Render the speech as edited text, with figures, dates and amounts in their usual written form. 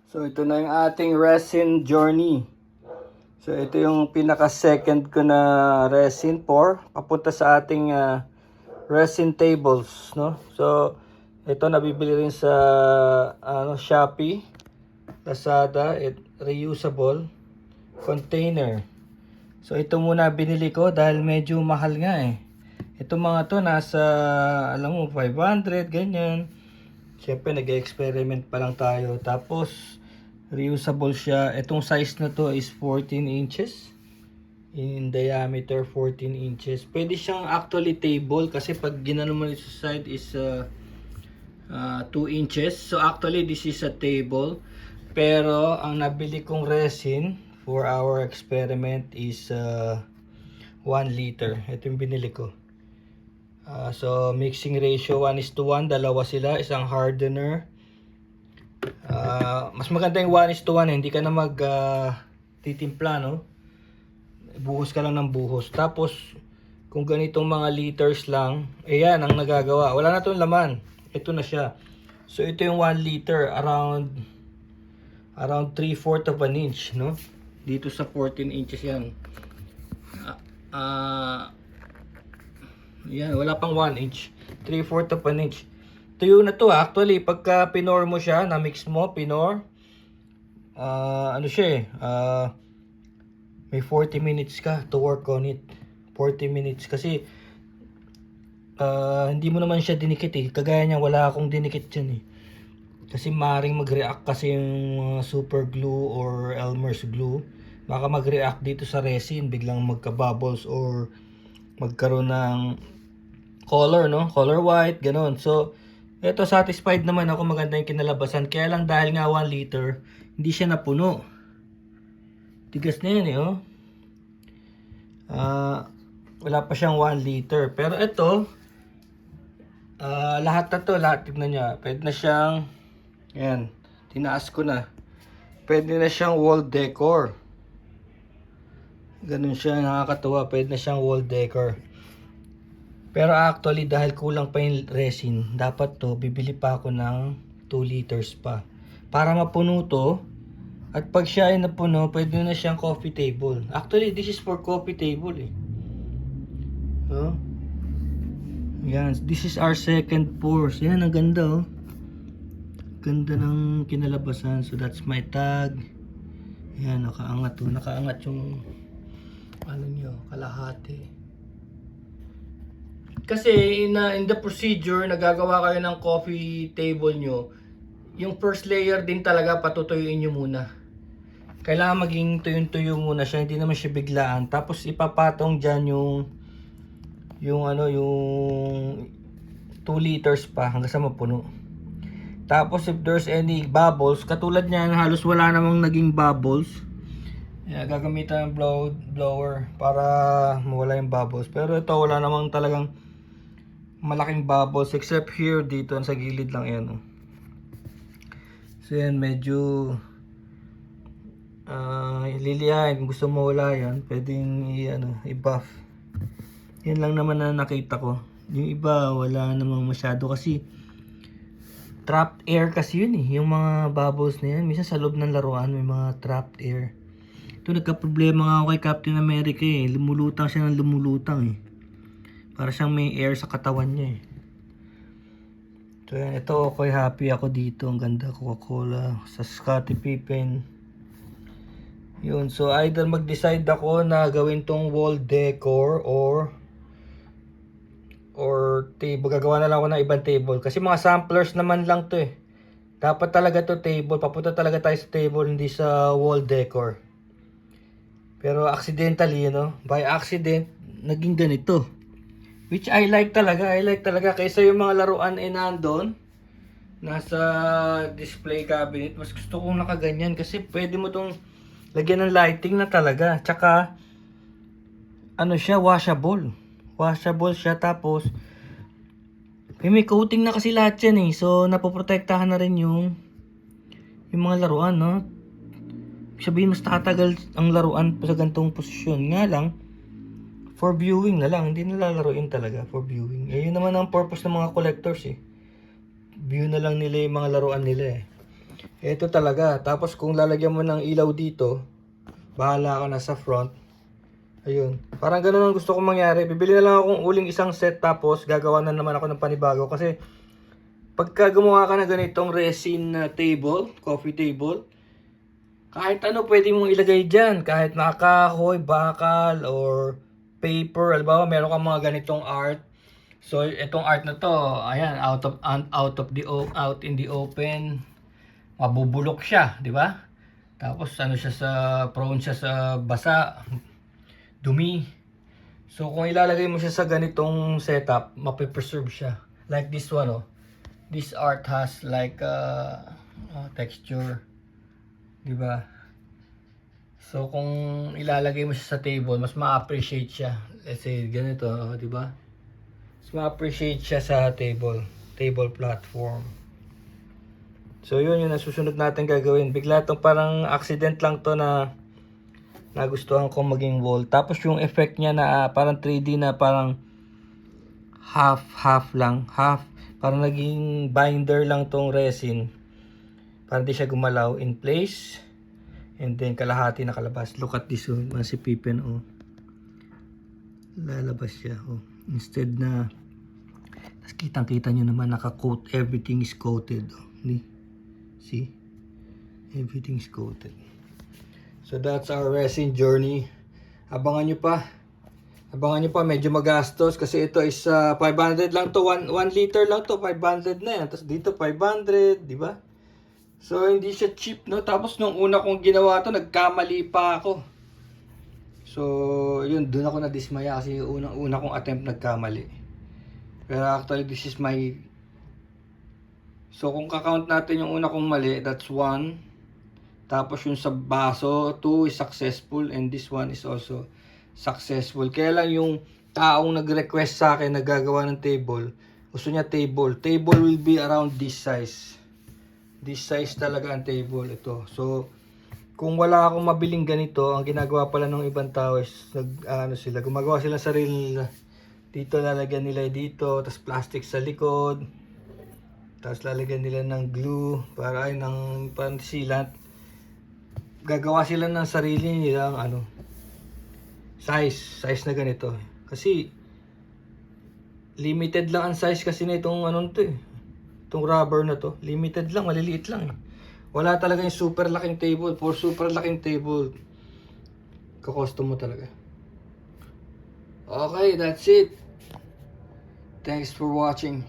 So ito na yung ating resin journey. So ito yung pinaka second ko na resin pour papunta sa ating resin tables, no? So ito nabibili rin sa Shopee, Lazada, reusable container. So ito muna binili ko dahil medyo mahal nga eh. Ito mga to nasa alam mo 500 ganyan. Siyempre nag-experiment pa lang tayo. Tapos reusable siya. Itong size na to is 14 inches. In diameter 14 inches. Pwede siyang actually table kasi pag ginano mo sa side is 2 inches. So actually this is a table. Pero ang nabili kong resin for our experiment is 1 liter. Ito yung binili ko. So mixing ratio 1:1, dalawa sila, isang hardener. Mas maganda yung 1:1, hindi ka na titimpla, no? Buhos ka lang ng buhos. Tapos kung ganitong mga liters lang, ayan ang nagagawa. Wala na tong laman. Ito na siya. So ito yung 1 liter, around 3/4 of an inch, no? Dito sa 14 inches yan. Yan, wala pang 1 inch. 3/4 of an inch. Tuyo na to actually. Pagka pinor mo siya, na-mix mo, pinor. Ano siya may 40 minutes ka to work on it. 40 minutes. Kasi, hindi mo naman siya dinikit eh. Kagaya niya, wala akong dinikit dyan eh. Kasi maaaring mag-react kasi yung super glue or Elmer's glue. Baka mag-react dito sa resin. Biglang magka-bubbles or magkaroon ng color, no? Color white, ganun. So, eto satisfied naman ako, maganda yung kinalabasan. Kaya lang dahil nga 1 liter, hindi siya napuno. Tigas na yan eh, oh. Wala pa siyang 1 liter. Pero ito, lahat na to, lahat, tignan nyo. Pwede na siyang, yan, tinaas ko na. Pwede na siyang wall decor. Ganun siya, nakakatuwa. Pwede na siyang wall decor. Pero actually dahil kulang pa yung resin, dapat to bibili pa ako ng 2 liters pa para mapuno to. At pag siya ay napuno, pwede na siyang coffee table. Actually this is for coffee table eh. Oh. Yan, this is our second pour. Yan, ang ganda oh. Ganda ng kinalabasan. So that's my tag. Yan, nakaangat oh. Nakaangat yung ano nyo, kalahati. Kasi in the procedure, nagagawa kayo ng coffee table nyo, yung first layer din talaga patutuyuin nyo muna. Kailangan maging tuyong-tuyo muna siya, hindi naman siya biglaan. Tapos ipapatong dyan yung 2 liters pa hanggang sa mapuno. Tapos if there's any bubbles, katulad niyan, halos wala namang naging bubbles. Gagamitan ng blower para mawala yung bubbles. Pero ito wala namang talagang malaking bubbles except here dito sa gilid lang yan oh. So yan medyo liliyahin. Kung gusto mo wala yan, pwedeng i-buff. Yan lang naman na nakita ko. Yung iba wala namang masyado kasi trapped air kasi yun eh. Yung mga bubbles na yan, minsan sa loob ng laruan may mga trapped air. Ito nagka-problema nga ako kay Captain America eh. Lumulutang siya ng lumulutang eh. Para siyang may air sa katawan niya eh. So yan, ito ako'y happy ako dito. Ang ganda, Coca-Cola sa Scottie Pippen. Yun, so either mag-decide ako na gawin tong wall decor or table. Gagawa na lang ako ng ibang table. Kasi mga samplers naman lang to eh. Dapat talaga to table. Papunta talaga tayo sa table, hindi sa wall decor. Pero accidentally, by accident, naging ganito. Which I like talaga. I like talaga. Kaysa yung mga laruan nandun. Nasa display cabinet. Mas gusto kong nakaganyan. Kasi pwede mo tong lagyan ng lighting na talaga. Tsaka, siya, washable. Washable siya. Tapos, may coating na kasi lahat yan eh. So, napoprotektahan na rin yung mga laruan, no? Sabihin, mas tatagal ang laruan sa gantong posisyon. Nga lang, for viewing na lang, hindi nalalaroin talaga for viewing. Yun naman ang purpose ng mga collectors eh. View na lang nila yung mga laruan nila eh. Ito talaga. Tapos kung lalagyan mo ng ilaw dito, bahala ka na sa front. Ayun. Parang ganun ang gusto kong mangyari. Bibili na lang akong uling isang set tapos gagawa na naman ako ng panibago. Kasi pagka gumawa ka na ganitong resin table, coffee table, kahit ano pwede mong ilagay dyan. Kahit nakahoy, bakal, or paper. Halimbawa, meron kang mga ganitong art. So, itong art na to, ayan, out in the open. Mabubulok siya, di ba? Tapos ano siya prone siya sa basa, dumi. So kung ilalagay mo siya sa ganitong setup, mape-preserve siya. Like this one, oh. This art has like texture, di ba? So kung ilalagay mo siya sa table, mas ma-appreciate siya. Let's say ganito, oh, di ba? Mas ma-appreciate siya sa table platform. So yun yung nasusunod natin gagawin. Bigla tong parang accident lang to na nagustuhan ko maging wall. Tapos yung effect niya na parang 3D na parang half lang. Parang naging binder lang tong resin. Parang di siya gumalaw in place. And then kalahati nakalabas. Look at this one. Si Pippen, oh. Lalabas siya, oh. Instead na kitang-kita nyo naman naka-coat. Everything is coated, oh. See? Everything's coated. So that's our resin journey. Abangan nyo pa. Medyo magastos kasi ito is 500 lang to. 1 liter lang to. 500 na yan. Tapos dito 500, di ba? So hindi siya cheap, no? Tapos nung una kong ginawa to, nagkamali pa ako. So yun, dun ako nadismaya kasi unang-una kong attempt nagkamali. Pero actually this is my... So kung kakount natin yung una kong mali, that's 1. Tapos yung sa baso, 2 is successful and this one is also successful. Kaya lang yung taong nag-request sa akin na gagawa ng table, gusto niya table. Table will be around this size. This size talaga ang table ito. So kung wala akong mabiling ganito, ang ginagawa pala ng ibang tao is gumagawa sila sarili nila. Dito lalagyan nila dito, tapos plastic sa likod. Tapos lalagyan nila ng glue para ng pansilat. Gagawa sila ng sarili nilang size na ganito. Kasi limited lang ang size kasi na itong itong rubber na to. Limited lang, maliliit lang. Wala talaga yung super laking table. For super laking table, kakosto mo talaga. Okay, that's it. Thanks for watching.